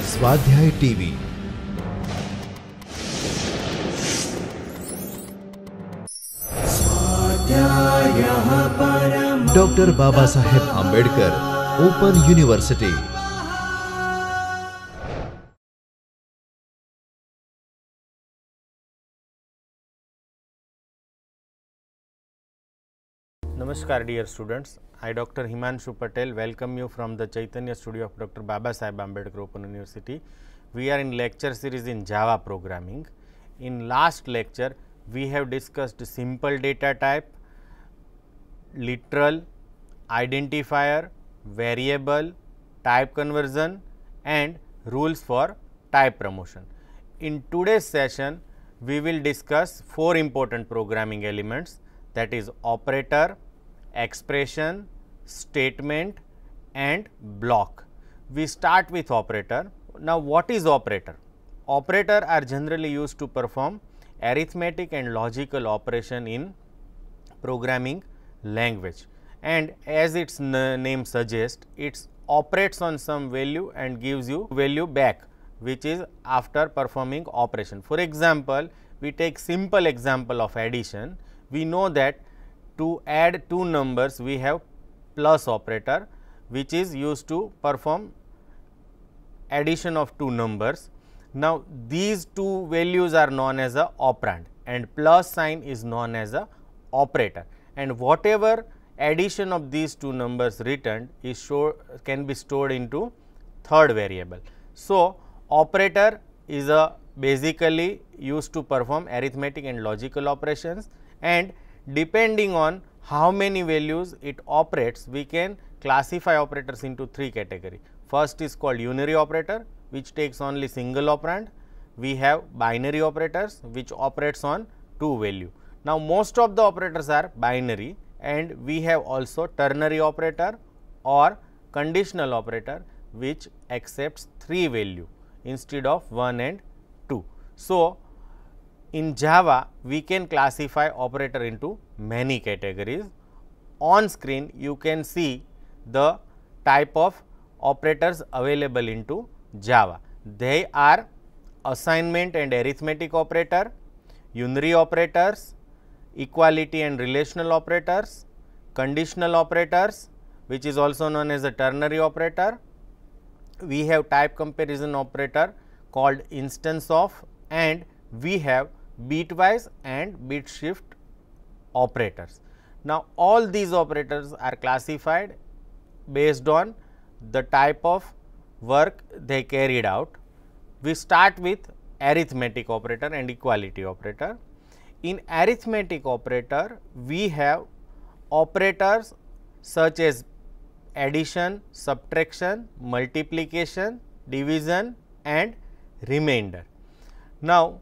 स्वाध्याय TV doctor Baba Saheb Ambedkar open university. Namaskar dear students, I Dr. Himanshu Patel welcome you from the Chaitanya studio of Dr. Baba Saheb Ambedkar Open University. We are in lecture series in Java programming. In last lecture, we have discussed simple data type, literal, identifier, variable, type conversion and rules for type promotion. In today's session, we will discuss four important programming elements, that is operator, expression, statement and block. We start with operator. Now, what is operator? Operator are generally used to perform arithmetic and logical operation in programming language, and as its name suggests, it operates on some value and gives you value back, which is after performing operation. For example, we take simple example of addition. We know that to add two numbers we have plus operator, which is used to perform addition of two numbers. Now, these two values are known as a operand and plus sign is known as a operator, and whatever addition of these two numbers returned is can be stored into third variable. So, operator is a basically used to perform arithmetic and logical operations, and depending on how many values it operates, we can classify operators into three categories. First is called unary operator, which takes only single operand. We have binary operators, which operates on two value. Now, most of the operators are binary, and we have also ternary operator or conditional operator, which accepts three value instead of 1 and 2. So, in Java, we can classify operator into many categories. On screen, you can see the type of operators available into Java. They are assignment and arithmetic operator, unary operators, equality and relational operators, conditional operators, which is also known as a ternary operator. We have type comparison operator called instance of, and we have bitwise and bit shift operators. Now, all these operators are classified based on the type of work they carried out. We start with arithmetic operator and equality operator. In arithmetic operator, we have operators such as addition, subtraction, multiplication, division and remainder. Now,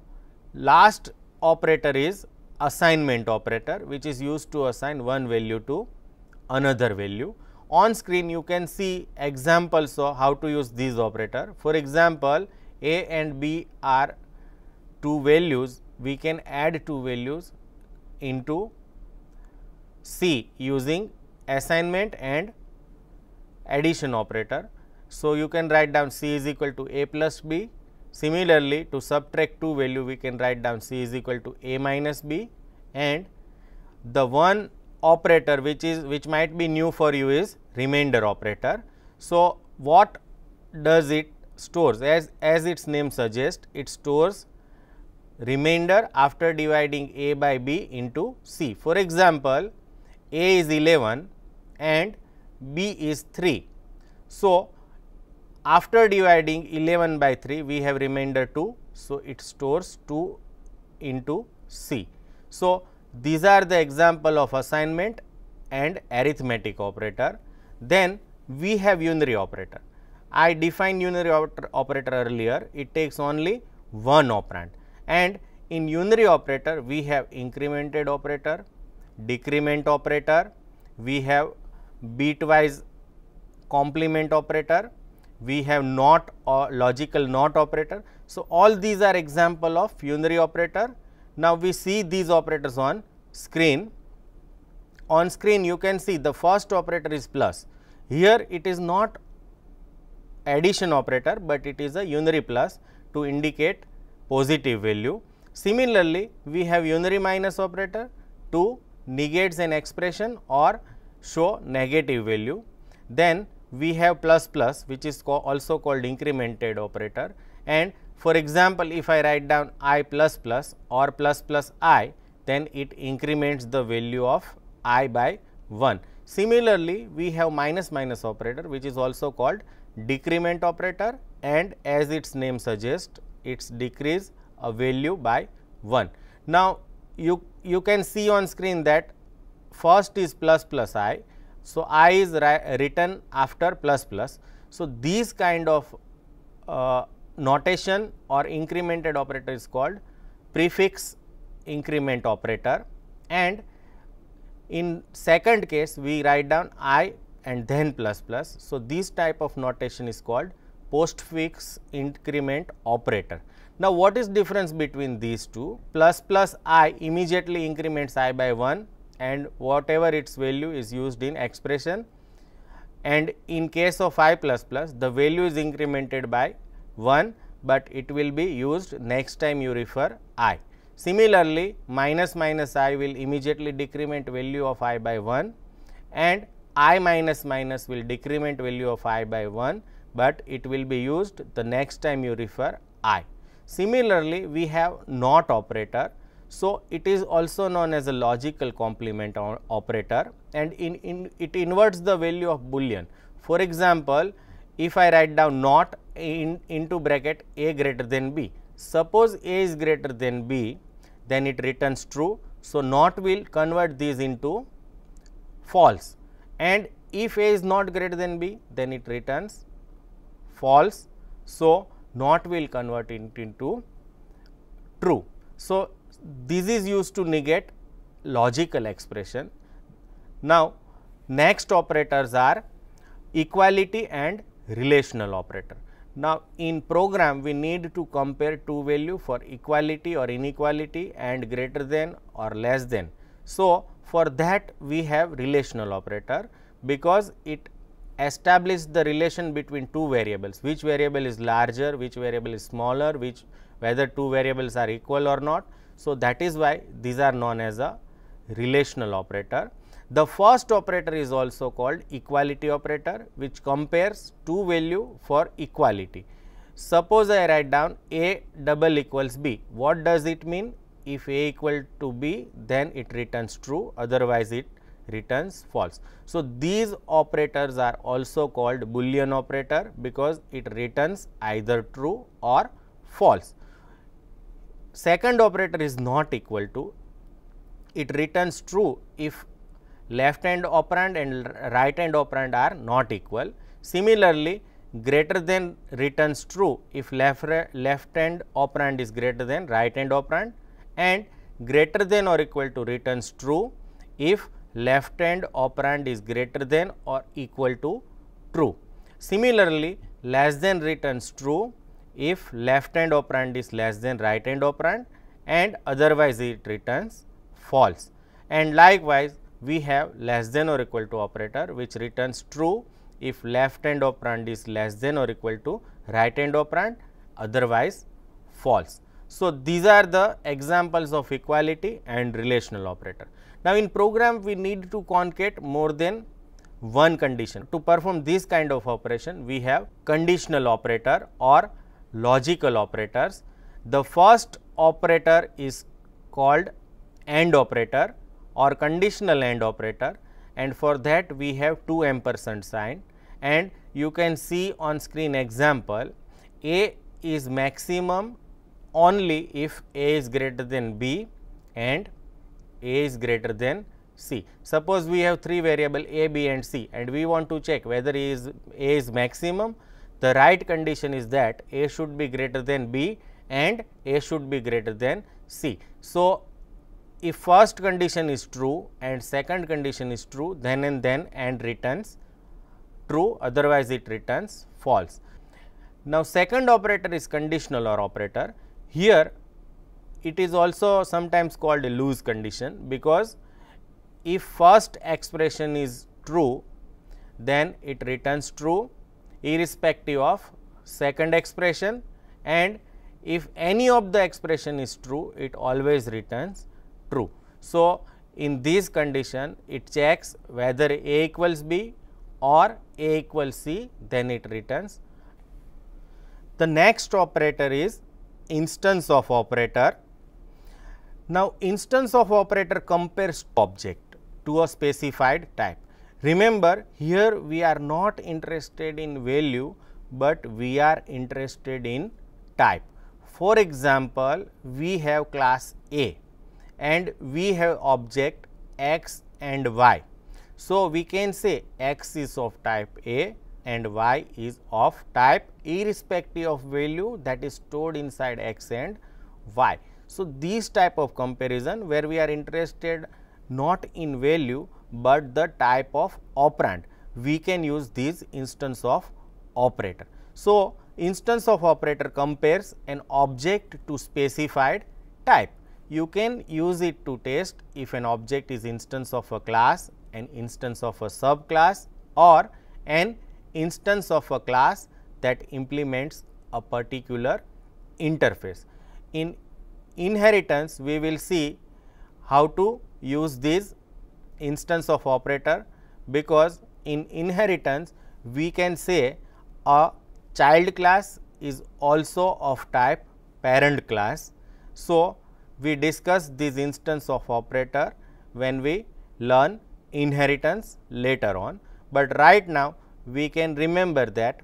last operator is assignment operator, which is used to assign one value to another value. On screen, you can see examples of how to use these operator. For example, A and B are two values. We can add two values into C using assignment and addition operator. So, you can write down C is equal to A plus B. Similarly, to subtract two value, we can write down C is equal to A minus B, and the one operator which might be new for you is remainder operator. So, what does it stores? As its name suggests, it stores remainder after dividing A by B into C. For example, A is 11 and B is 3. So, after dividing 11 by 3, we have remainder 2. So, it stores 2 into C. So, these are the example of assignment and arithmetic operator. Then we have unary operator. I defined unary operator earlier. It takes only one operand, and in unary operator we have incremented operator, decrement operator, we have bitwise complement operator, we have not or logical not operator. So, all these are example of unary operator. Now, we see these operators on screen. On screen, you can see the first operator is plus. Here it is not addition operator, but it is a unary plus to indicate positive value. Similarly, we have unary minus operator to negates an expression or show negative value. Then we have plus plus, which is also called incremented operator, and for example, if I write down I plus plus or plus plus I, then it increments the value of I by 1. Similarly, we have minus minus operator, which is also called decrement operator, and as its name suggests, it's decrease a value by 1. Now, you can see on screen that first is plus plus I. So, I is written after plus plus. So, these kind of notation or incremented operator is called prefix increment operator, and in second case we write down I and then plus plus. So, this type of notation is called postfix increment operator. Now, what is difference between these two? Plus plus I immediately increments I by 1 and whatever its value is used in expression, and in case of I plus plus the value is incremented by 1, but it will be used next time you refer I. Similarly, minus minus I will immediately decrement value of I by 1, and I minus minus will decrement value of I by 1, but it will be used the next time you refer I. Similarly, we have not operator. So, it is also known as a logical complement operator, and it inverts the value of boolean. For example, if I write down not into bracket a greater than b, suppose a is greater than b, then it returns true. So, not will convert these into false, and if a is not greater than b, then it returns false. So, not will convert it into true. So, this is used to negate logical expression. Now, next operators are equality and relational operator. Now, in program we need to compare two value for equality or inequality and greater than or less than. So, for that we have relational operator, because it establishes the relation between two variables, which variable is larger, which variable is smaller, whether two variables are equal or not. So, that is why these are known as a relational operator. The first operator is also called equality operator, which compares two value for equality. Suppose I write down a double equals b. What does it mean? If a equal to b, then it returns true, otherwise it returns false. So, these operators are also called Boolean operator, because it returns either true or false. Second operator is not equal to. It returns true if left hand operand and right hand operand are not equal. Similarly, greater than returns true if left hand operand is greater than right hand operand, and greater than or equal to returns true if left hand operand is greater than or equal to true. Similarly, less than returns true if left hand operand is less than right hand operand, and otherwise it returns false. And likewise, we have less than or equal to operator, which returns true if left hand operand is less than or equal to right hand operand, otherwise false. So, these are the examples of equality and relational operator. Now, in program we need to concate more than one condition. To perform this kind of operation, we have conditional operator or logical operators. The first operator is called AND operator or conditional AND operator, and for that we have two ampersand sign, and you can see on screen example. A is maximum only if A is greater than B and A is greater than C. Suppose we have three variable A, B and C, and we want to check whether A is maximum. The right condition is that A should be greater than B and A should be greater than C. So, if first condition is true and second condition is true, then and returns true, otherwise it returns false. Now, second operator is conditional OR operator. Here it is also sometimes called a loose condition, because if first expression is true, then it returns true. irrespective of second expression, and if any of the expression is true, it always returns true. So, in this condition it checks whether A equals B or A equals C, then it returns. The next operator is instance of operator. Now, instance of operator compares object to a specified type. Remember, here we are not interested in value, but we are interested in type. For example, we have class A and we have object x and y. So, we can say x is of type A and y is of type irrespective of value that is stored inside x and y. So, these type of comparison where we are interested not in value, but the type of operand, we can use this instance of operator. So, instance of operator compares an object to specified type. You can use it to test if an object is instance of a class, an instance of a subclass, or an instance of a class that implements a particular interface. In inheritance, we will see how to use this instance of operator, because in inheritance we can say a child class is also of type parent class. So, we discuss this instance of operator when we learn inheritance later on, but right now we can remember that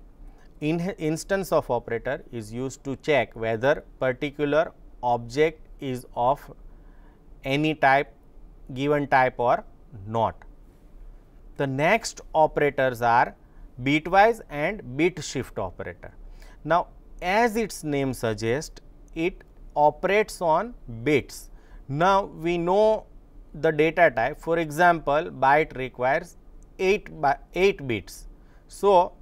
instance of operator is used to check whether particular object is of any type, given type or not. The next operators are bitwise and bit shift operator. Now, as its name suggests, it operates on bits. Now, we know the data type. For example, byte requires 8 bits. So,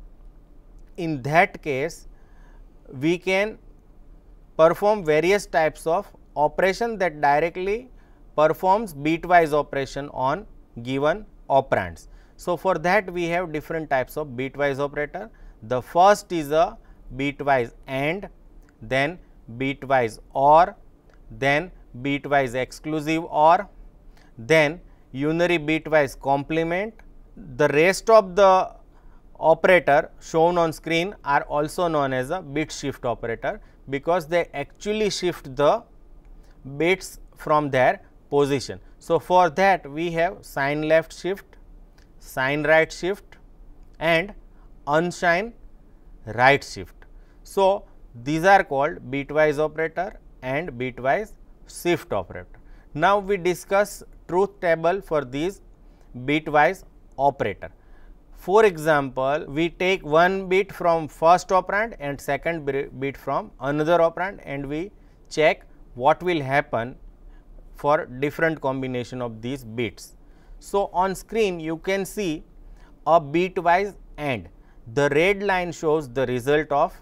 in that case we can perform various types of operation that directly performs bitwise operation on given operands. So, for that we have different types of bitwise operator. The first is a bitwise AND, then bitwise OR, then bitwise exclusive OR, then unary bitwise complement. The rest of the operator shown on screen are also known as a bit shift operator, because they actually shift the bits from their position. So, for that we have sign left shift, sign right shift and unsign right shift. So, these are called bitwise operator and bitwise shift operator. Now, we discuss truth table for these bitwise operator. For example, we take one bit from first operand and second bit from another operand, and we check what will happen for different combination of these bits. So, on screen you can see a bitwise AND. The red line shows the result of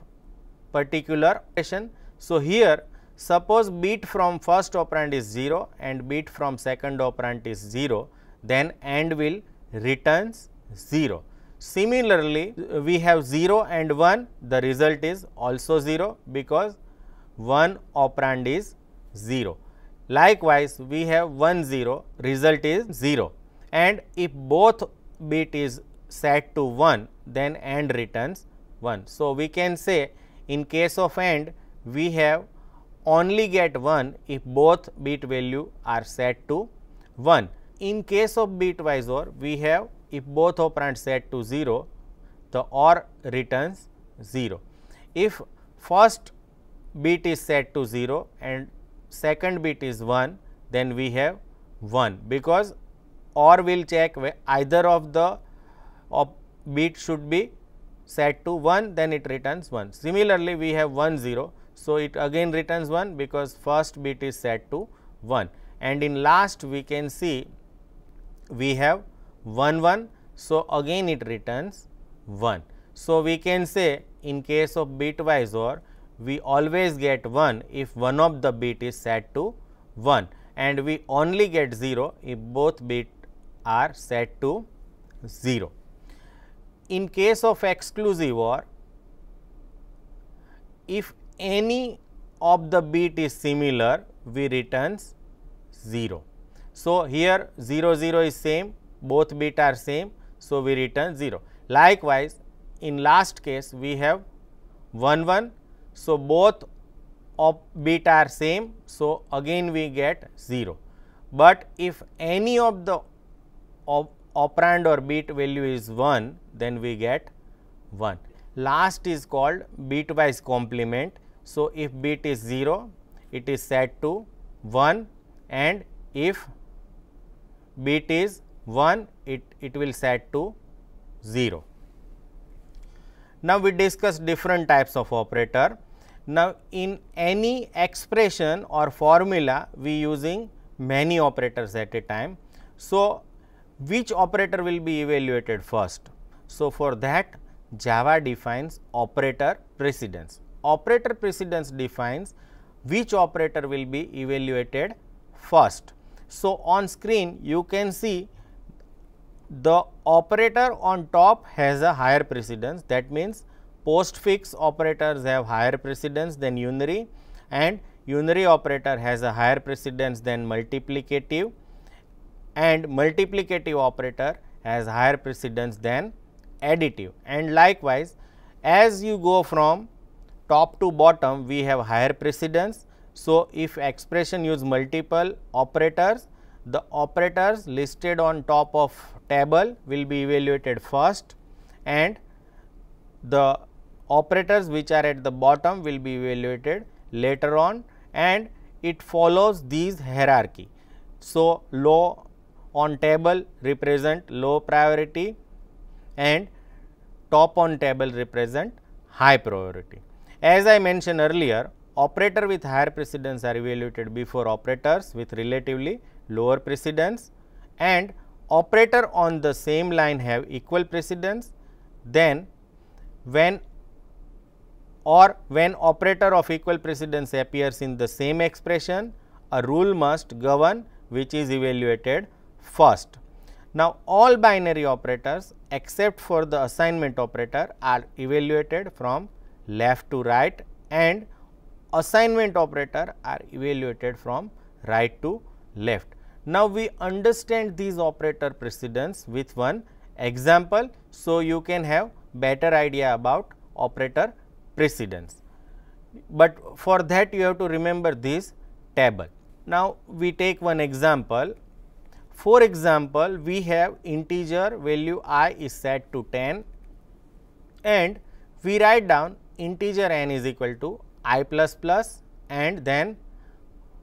particular operation. So, here suppose bit from first operand is 0 and bit from second operand is 0, then AND will returns 0. Similarly, we have 0 and 1, the result is also 0, because one operand is 0. Likewise, we have 1 0, result is 0, and if both bit is set to 1, then AND returns 1. So, we can say in case of AND we have only get 1 if both bit value are set to 1. In case of bitwise OR, we have if both operands set to 0, the OR returns 0. If first bit is set to 0 and second bit is 1, then we have 1, because OR will check either of the bit should be set to 1, then it returns 1. Similarly, we have 1 0. So, it again returns 1, because first bit is set to 1, and in last we can see we have 1 1. So, again it returns 1. So, we can say in case of bitwise OR, we always get 1 if one of the bit is set to 1, and we only get 0 if both bit are set to 0. in case of exclusive OR, if any of the bit is similar, we returns 0. So, here 0 0 is same, both bit are same, so we return 0. Likewise, in last case we have 1 1, so both of bit are same, so again we get 0. But if any of the operand or bit value is 1, then we get 1. Last is called bitwise complement. So, if bit is 0, it is set to 1, and if bit is 1, it will set to 0. Now, we discuss different types of operator. Now, in any expression or formula, we using many operators at a time. So, which operator will be evaluated first? So, for that Java defines operator precedence. Operator precedence defines which operator will be evaluated first. So, on screen you can see the operator on top has a higher precedence, that means postfix operators have higher precedence than unary, and unary operator has a higher precedence than multiplicative, and multiplicative operator has higher precedence than additive, and likewise as you go from top to bottom we have higher precedence. So, if expression use multiple operators, the operators listed on top of table will be evaluated first, and the operators which are at the bottom will be evaluated later on, and it follows these hierarchy. So, low on table represent low priority and top on table represent high priority. As I mentioned earlier, operator with higher precedence are evaluated before operators with relatively lower precedence, and operator on the same line have equal precedence. Then when operator of equal precedence appears in the same expression, a rule must govern which is evaluated first. Now, all binary operators except for the assignment operator are evaluated from left to right, and assignment operator are evaluated from right to left. Now, we understand these operator precedence with one example. So, you can have better idea about operator precedence, but for that you have to remember this table. Now, we take one example. For example, we have integer value I is set to 10, and we write down integer n is equal to I plus plus and then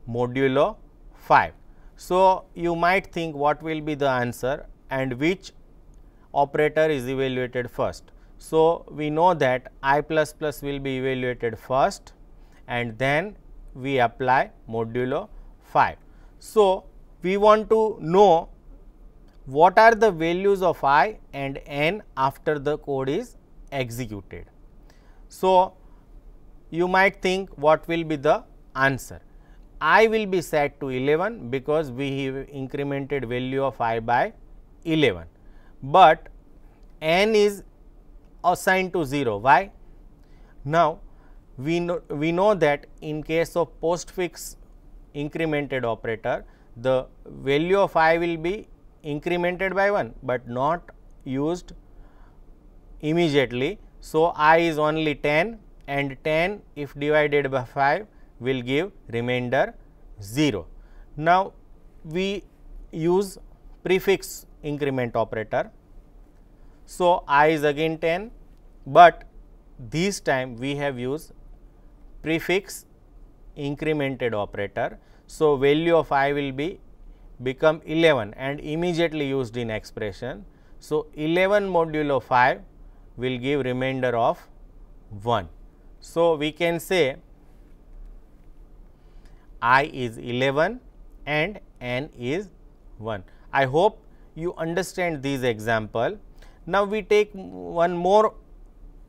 modulo 5. So, you might think what will be the answer and which operator is evaluated first. So, we know that I plus plus will be evaluated first, and then we apply modulo 5. So, we want to know what are the values of I and n after the code is executed. So, you might think what will be the answer. I will be set to 11 because we have incremented value of I by 11, but n is assigned to 0. Why? Now, we know that in case of postfix incremented operator, the value of I will be incremented by 1, but not used immediately. So, I is only 10, and 10 if divided by 5 will give remainder 0. Now, we use prefix increment operator. So, I is again 10, but this time we have used prefix incremented operator. So, value of I will be become 11 and immediately used in expression. So, 11 modulo 5 will give remainder of 1. So, we can say I is 11 and n is 1. I hope you understand this example. Now, we take one more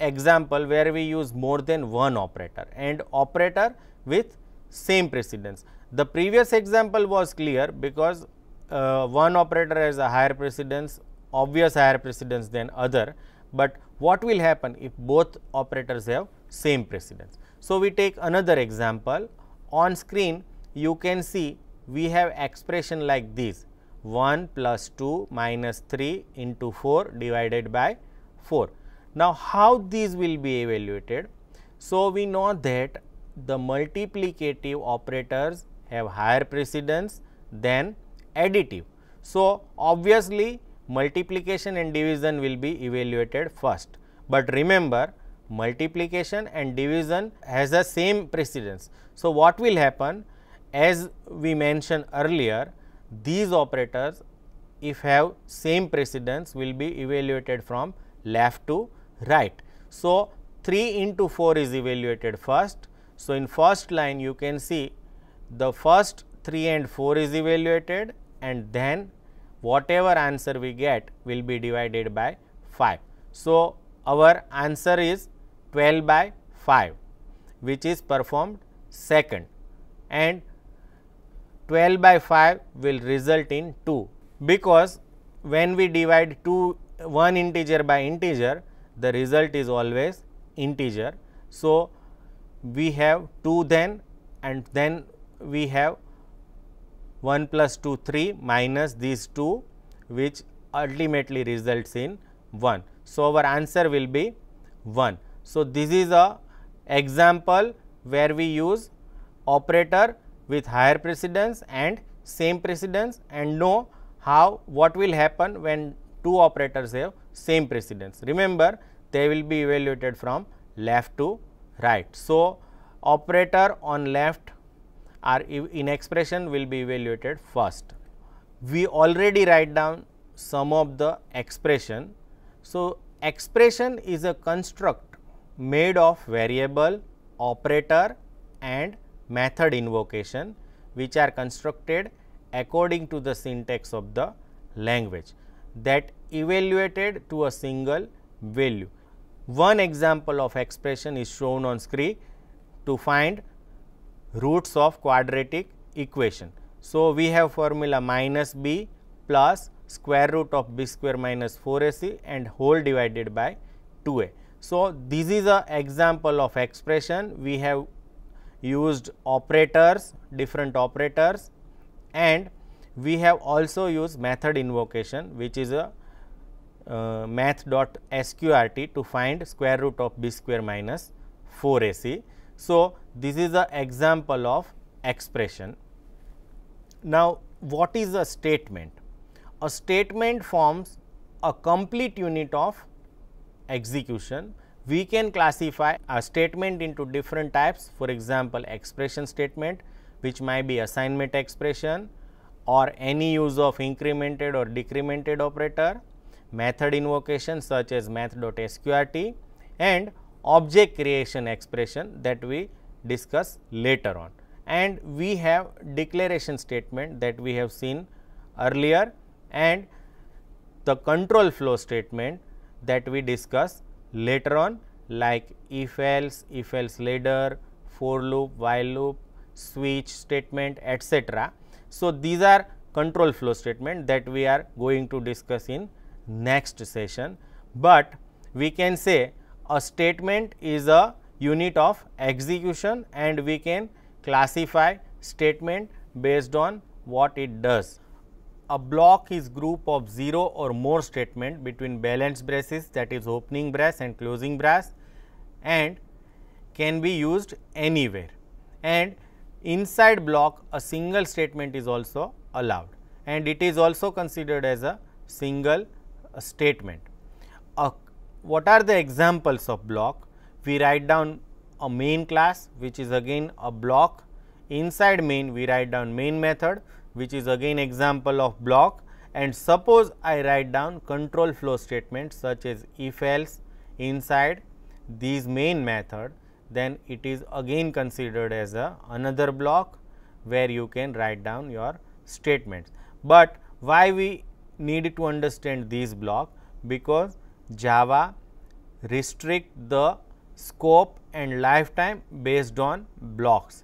example where we use more than one operator and operator with same precedence. The previous example was clear because one operator has a higher precedence, obvious higher precedence than other, but what will happen if both operators have same precedence? So, we take another example. On screen you can see we have expression like this, 1 plus 2 minus 3 into 4 divided by 4. Now, how these will be evaluated? So, we know that the multiplicative operators have higher precedence than additive. So, obviously multiplication and division will be evaluated first, but remember multiplication and division has the same precedence. So, what will happen, as we mentioned earlier, these operators if have same precedence will be evaluated from left to right. So, 3 into 4 is evaluated first. So, in first line you can see the first 3 and 4 is evaluated, and then whatever answer we get will be divided by 5. So, our answer is 12 by 5, which is performed second, and 12 by 5 will result in 2, because when we divide one integer by integer, the result is always integer. So, we have 2 then, and then we have 1 plus 2 3 minus these 2, which ultimately results in 1. So, our answer will be 1. So, this is a example where we use operator with higher precedence and same precedence, and know what will happen when two operators have same precedence. Remember, they will be evaluated from left to right. So, operator on left are in expression will be evaluated first. We already write down some of the expression. So, expression is a construct made of variable, operator and method invocation, which are constructed according to the syntax of the language that evaluated to a single value. One example of expression is shown on screen to find roots of quadratic equation. So, we have formula minus b plus square root of b square minus 4ac and whole divided by 2a. So, this is a example of expression. We have used operators, different operators, and we have also used method invocation, which is a math.sqrt to find square root of b square minus 4ac. So, this is an example of expression. Now, what is a statement? A statement forms a complete unit of execution. We can classify a statement into different types. For example, expression statement, which might be assignment expression or any use of incremented or decremented operator, method invocation such as math.sqrt, and object creation expression that we discuss later on. And we have declaration statement that we have seen earlier, and the control flow statement that we discuss later on, like if else ladder, for loop, while loop, switch statement, etc. So, these are control flow statement that we are going to discuss in next session, but we can say a statement is a unit of execution and we can classify statement based on what it does. A block is group of 0 or more statement between balanced braces, that is opening brace and closing brace, and can be used anywhere, and inside block a single statement is also allowed, and it is also considered as a single statement. What are the examples of block? We write down a main class, which is again a block. Inside main we write down main method, which is again example of block, and suppose I write down control flow statements such as if else inside these main method, then it is again considered as another block where you can write down your statements. But why we need to understand these block? Because Java restrict the scope and lifetime based on blocks.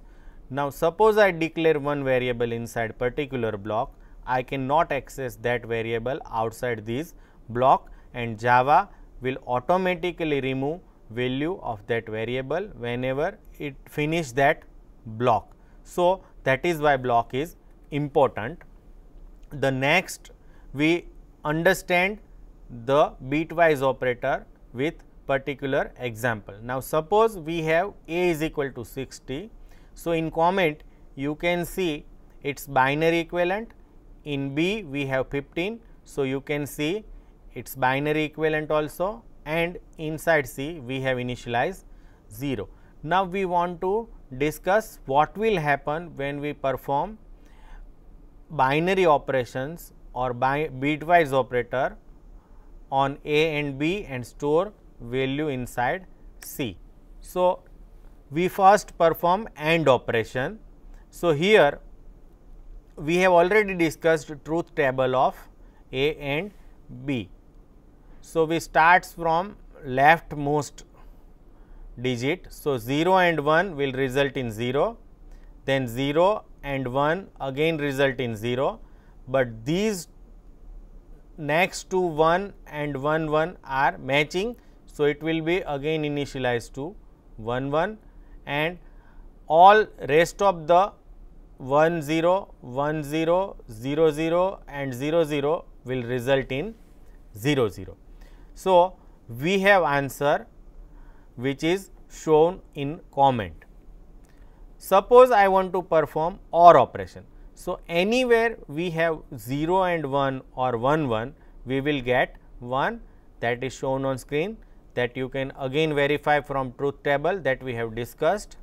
Now, suppose I declare one variable inside particular block, I cannot access that variable outside this block, and Java will automatically remove value of that variable whenever it finish that block. So, that is why block is important. The next we understand the bitwise operator with particular example. Now, suppose we have A is equal to 60. So, in comment you can see its binary equivalent. In B we have 15. So, you can see its binary equivalent also, and inside C we have initialized 0. Now, we want to discuss what will happen when we perform binary operations or bitwise operator on A and B and store value inside C. So, we first perform AND operation. So, here we have already discussed truth table of A and B. So, we start from leftmost digit. So, 0 and 1 will result in 0, then 0 and 1 again result in 0, but these next to 1 and 1 1 are matching. So, it will be again initialized to 1 1, and all rest of the 1 0, 1 0, 0 0 and 0 0 will result in 0 0. So, we have answer which is shown in comment. Suppose I want to perform OR operation. So, anywhere we have 0 and 1 or 1 1, we will get 1, that is shown on screen, that you can again verify from truth table that we have discussed.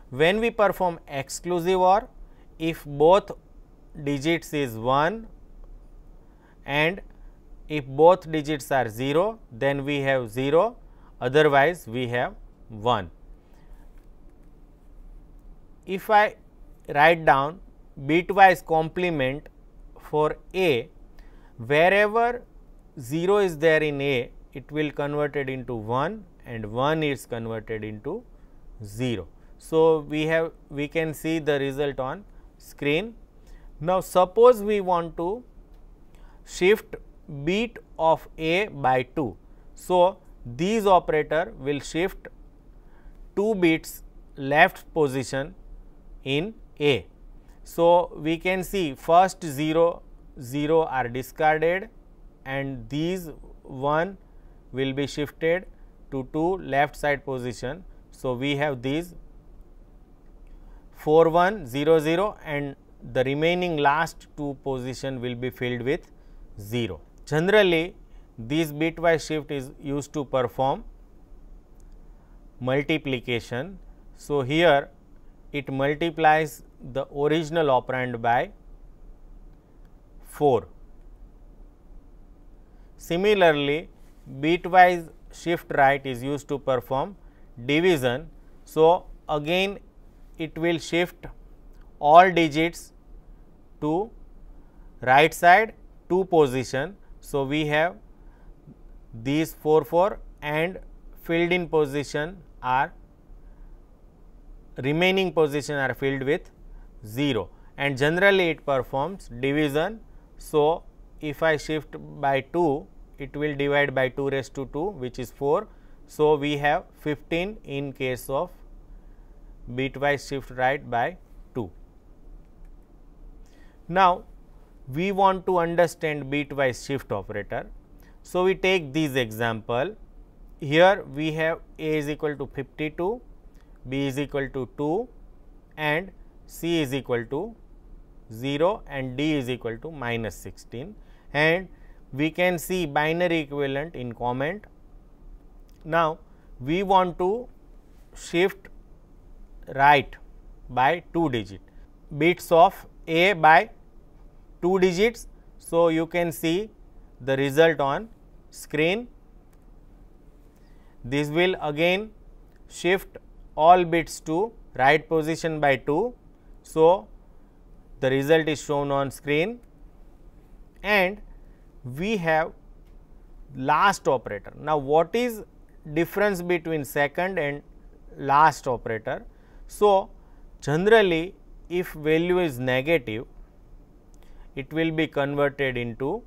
When we perform exclusive OR, if both digits is 1 and if both digits are 0, then we have 0, otherwise we have 1. If I write down bitwise complement for A, wherever 0 is there in A, it will converted into 1 and 1 is converted into 0. So, we can see the result on screen. Now, suppose we want to shift bit of A by 2. So, these operator will shift 2 bits left position in A. So, we can see first 0 0 are discarded and these 1 will be shifted to 2 left side position. So, we have these 4 1 0 0 and the remaining last 2 position will be filled with 0. Generally, this bitwise shift is used to perform multiplication. So, here it multiplies the original operand by 4. Similarly, bitwise shift right is used to perform division. So, again it will shift all digits to right side 2 position. So, we have these 4 4 and filled in position are remaining position are filled with 0, and generally it performs division. So, if I shift by 2, it will divide by 2 raised to 2, which is 4. So, we have 15 in case of bitwise shift right by 2. Now, we want to understand bitwise shift operator. So, we take this example. Here we have A is equal to 52, B is equal to 2 and C is equal to 0 and D is equal to minus 16, and we can see binary equivalent in comment. Now, we want to shift right by 2 digits, bits of A by 2 digits. So, you can see the result on screen. This will again shift all bits to right position by 2. So, the result is shown on screen, and we have last operator. Now, what is difference between second and last operator? So, generally if value is negative, it will be converted into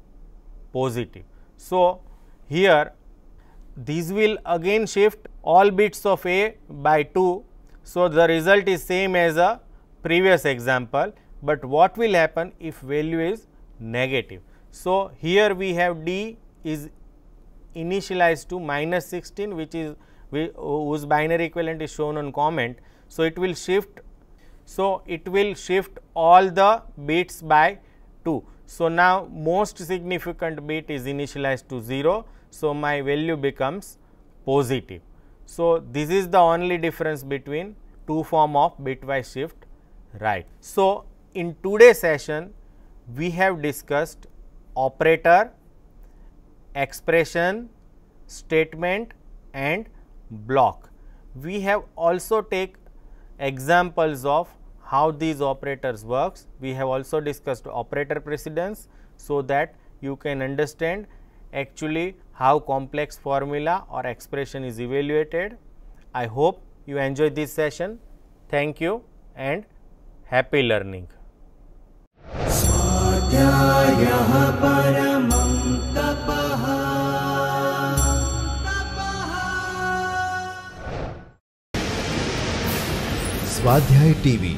positive. So, here This will again shift all bits of A by 2. So, the result is same as a previous example, but what will happen if value is negative? So, here we have D is initialized to minus 16, which is whose binary equivalent is shown on comment. So, it will shift. So, it will shift all the bits by 2. So, now most significant bit is initialized to 0. So, my value becomes positive. So, this is the only difference between two form of bitwise shift right. So, in today's session we have discussed operator, expression, statement and block. We have also take examples of how these operators works. We have also discussed operator precedence, so that you can understand actually how complex formula or expression is evaluated. I hope you enjoy this session. Thank you and happy learning. स्वाध्याय TV